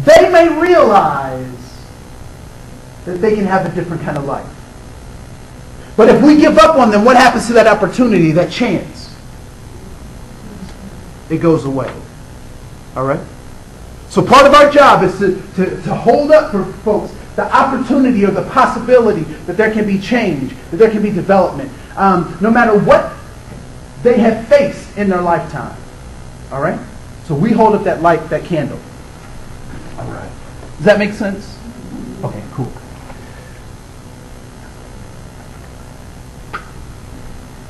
they may realize that they can have a different kind of life. But if we give up on them, what happens to that opportunity, that chance? It goes away. All right? So part of our job is to hold up for folks the opportunity or the possibility that there can be change, that there can be development, no matter what they have faced in their lifetime. All right? So we hold up that light, that candle. All right. Does that make sense? Okay, cool.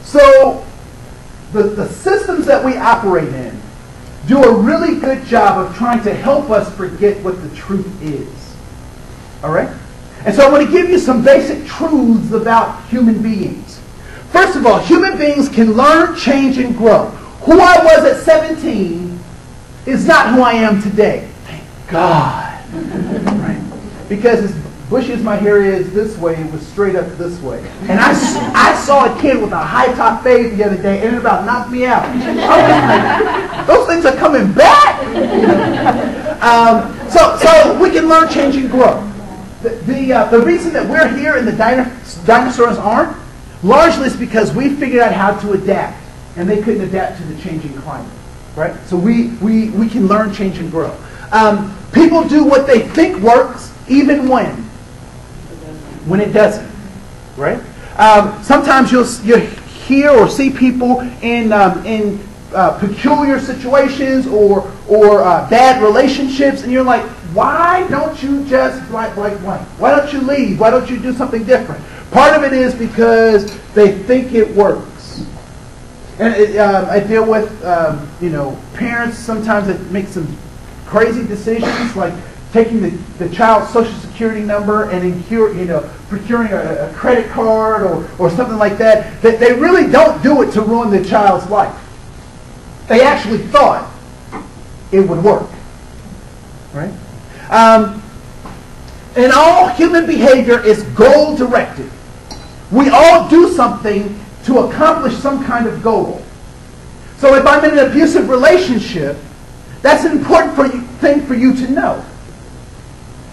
So the systems that we operate in do a really good job of trying to help us forget what the truth is. All right? And so I want to give you some basic truths about human beings. First of all, human beings can learn, change, and grow. Who I was at 17 is not who I am today. Thank God. Right? Because as bushy as my hair is this way, it was straight up this way. And I saw a kid with a high top fade the other day, and it about knocked me out. I was like, those things are coming back. So we can learn, change, and grow. The reason that we're here and the dinosaurs aren't, largely is because we figured out how to adapt, and they couldn't adapt to the changing climate. Right? So we can learn, change, and grow. People do what they think works, even when it doesn't. Right? Sometimes you'll hear or see people in peculiar situations or bad relationships, and you're like, why don't you just blank? Why don't you leave? Why don't you do something different? Part of it is because they think it works. And I deal with parents sometimes that make some crazy decisions, like taking the child's social security number and procuring a credit card or something like that. That they really don't do it to ruin the child's life. They actually thought it would work. Right? And all human behavior is goal-directed. We all do something to accomplish some kind of goal. So if I'm in an abusive relationship, that's an important thing for you to know.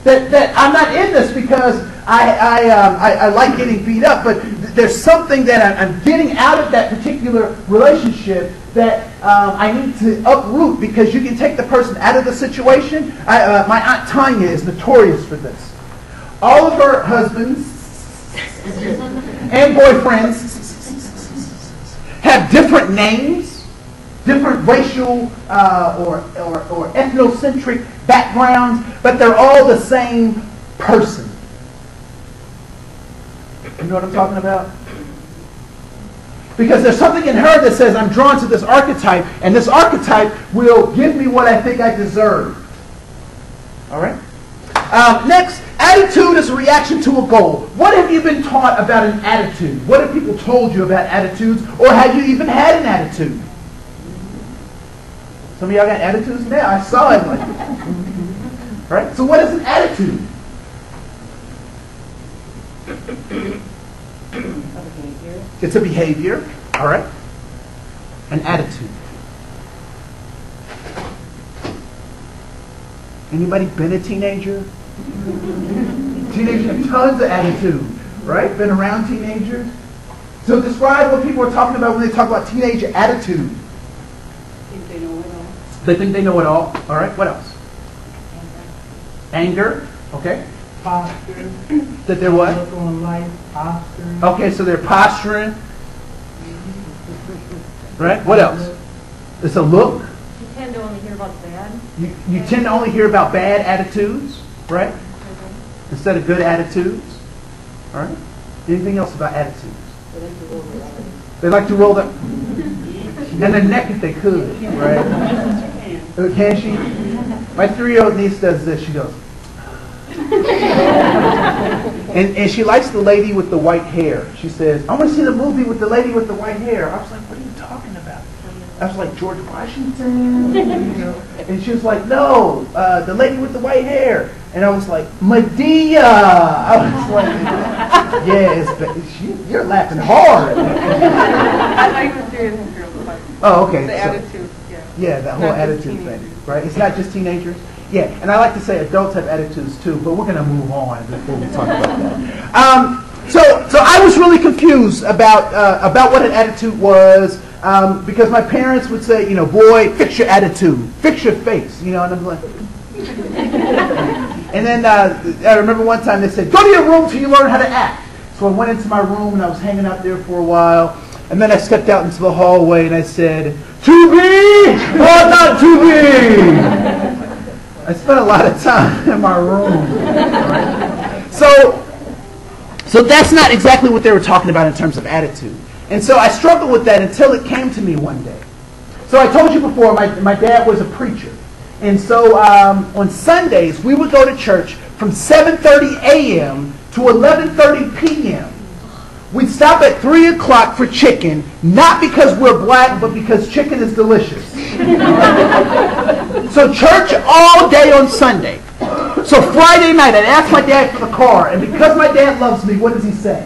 That I'm not in this because I like getting beat up, but there's something that I'm getting out of that particular relationship that I need to uproot, because you can take the person out of the situation. My Aunt Tanya is notorious for this. All of her husbands and boyfriends have different names, different racial or ethnocentric backgrounds, but they're all the same person. You know what I'm talking about? Because there's something in her that says, I'm drawn to this archetype, and this archetype will give me what I think I deserve. All right? Next, attitude is a reaction to a goal. What have you been taught about an attitude? What have people told you about attitudes, or have you even had an attitude? Some of y'all got attitudes now. I saw it. Right? So what is an attitude? It's a behavior. All right? An attitude. Anybody been a teenager? Teenagers have tons of attitude, right? Been around teenagers? So describe what people are talking about when they talk about teenage attitude. Think they know it all. They think they know it all. All right, what else? Anger. Okay. Posture. That they're what? Look on life, posturing. Okay, so they're posturing. Right? What else? It's a look. You tend to only hear about the bad. You tend to only hear about bad attitudes, right? Instead of good attitudes. All right? Anything else about attitudes? They like to roll their and their neck if they could, right? Can she? My 3-year-old niece does this. She goes. And she likes the lady with the white hair. She says, I want to see the movie with the lady with the white hair. I was like, what are you talking about? I was like, George Washington? And she was like, no, the lady with the white hair. And I was like, Medea. I was like, yeah, you're laughing hard. I like the serious girls. Oh, okay. The attitude, yeah, that whole attitude thing, right? It's not just teenagers. Yeah, and I like to say adults have attitudes too, but we're going to move on before we talk about that. So I was really confused about what an attitude was, because my parents would say, boy, fix your attitude, fix your face, and I'm like, and then I remember one time they said, go to your room till you learn how to act. So I went into my room and I was hanging out there for a while, and then I stepped out into the hallway and I said, to be or not to be? I spent a lot of time in my room. So that's not exactly what they were talking about in terms of attitude. And so I struggled with that until it came to me one day. So I told you before, my dad was a preacher. And so on Sundays, we would go to church from 7:30 a.m. to 11:30 p.m. We'd stop at 3 o'clock for chicken, not because we're black, but because chicken is delicious. So church all day on Sunday. So Friday night, I'd ask my dad for the car, and because my dad loves me, what does he say?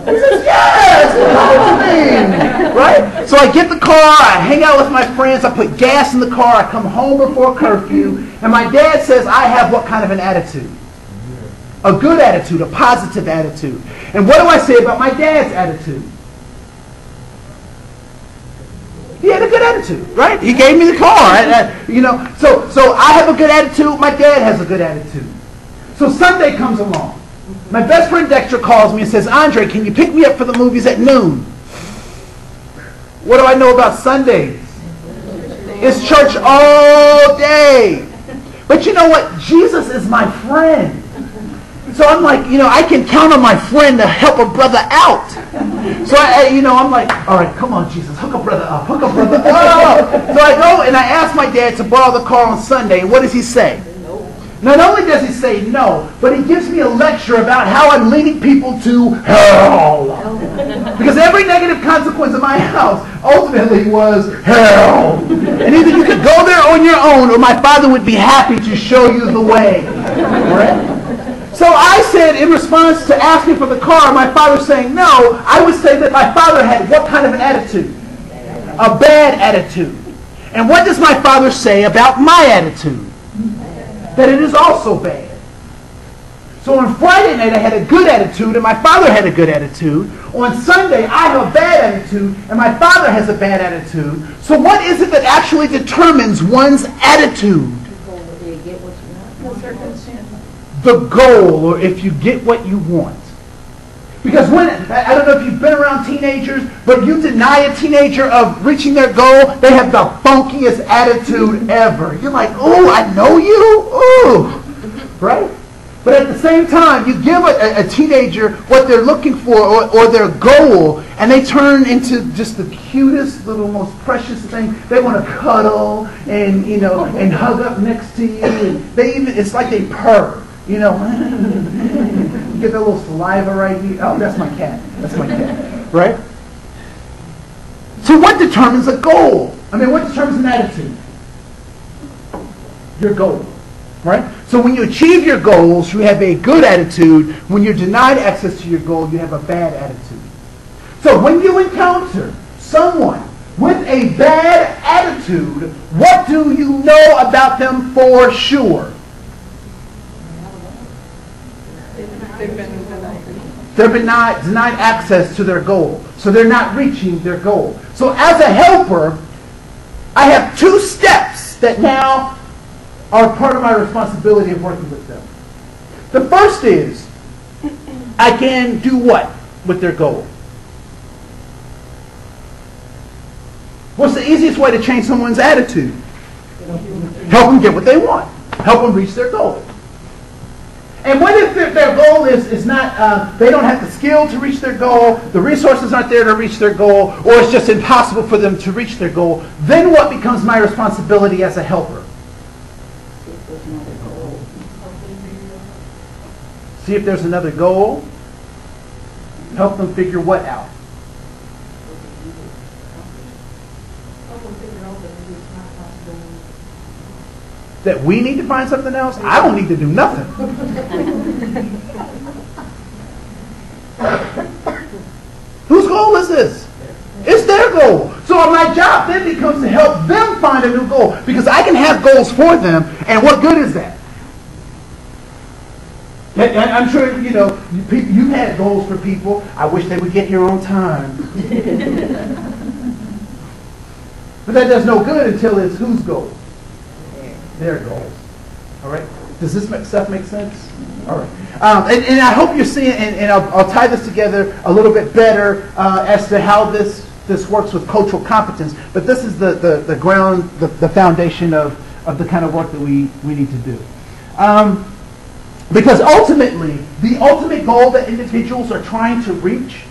He says, yes, come to me, right? So I get the car, I hang out with my friends, I put gas in the car, I come home before curfew, and my dad says I have what kind of an attitude? A good attitude, a positive attitude. And what do I say about my dad's attitude? He had a good attitude, right? He gave me the car. So I have a good attitude, my dad has a good attitude. So Sunday comes along. My best friend Dexter calls me and says, Andre, can you pick me up for the movies at noon? What do I know about Sundays? It's church all day. But you know what? Jesus is my friend. So I'm like, I can count on my friend to help a brother out. So I'm like, all right, come on, Jesus, hook a brother up, hook a brother up. So I go and I ask my dad to borrow the car on Sunday. And what does he say? Not only does he say no, but he gives me a lecture about how I'm leading people to hell. Because every negative consequence of my house ultimately was hell. And either you could go there on your own, or my father would be happy to show you the way. Right? So I said, in response to asking for the car, my father saying no, I would say that my father had what kind of an attitude? A bad attitude. And what does my father say about my attitude? That it is also bad. So on Friday night I had a good attitude and my father had a good attitude. On Sunday I have a bad attitude and my father has a bad attitude. So what is it that actually determines one's attitude? The goal, or if you get what you want. Because I don't know if you've been around teenagers, but you deny a teenager of reaching their goal, they have the funkiest attitude ever. You're like, oh, I know you? Ooh. Right? But at the same time, you give a teenager what they're looking for or their goal, and they turn into just the cutest, little, most precious thing. They want to cuddle and, and hug up next to you. And it's like they purr. You get that little saliva right here. Oh, that's my cat. That's my cat. Right? So what determines a goal? What determines an attitude? Your goal. Right? So when you achieve your goals, you have a good attitude. When you're denied access to your goal, you have a bad attitude. So when you encounter someone with a bad attitude, what do you know about them for sure? They've been denied access to their goal. So they're not reaching their goal. So as a helper, I have 2 steps that now are part of my responsibility of working with them. The first is, I can do what with their goal? What's the easiest way to change someone's attitude? Help them get what they want. Help them reach their goal. And what if their goal is not, they don't have the skill to reach their goal, the resources aren't there to reach their goal, or it's just impossible for them to reach their goal? Then what becomes my responsibility as a helper? See if there's another goal. Help them figure what out? That we need to find something else? I don't need to do nothing. Whose goal is this? It's their goal. So So my job then becomes to help them find a new goal, because I can have goals for them, and what good is that? I'm sure, you've had goals for people. I wish they would get here on time. But that does no good until it's whose goal? Their goals. All right? Does this stuff make sense? All right. And I hope you're seeing, and I'll tie this together a little bit better as to how this works with cultural competence. But this is the ground, the foundation of the kind of work that we need to do. Because ultimately, the ultimate goal that individuals are trying to reach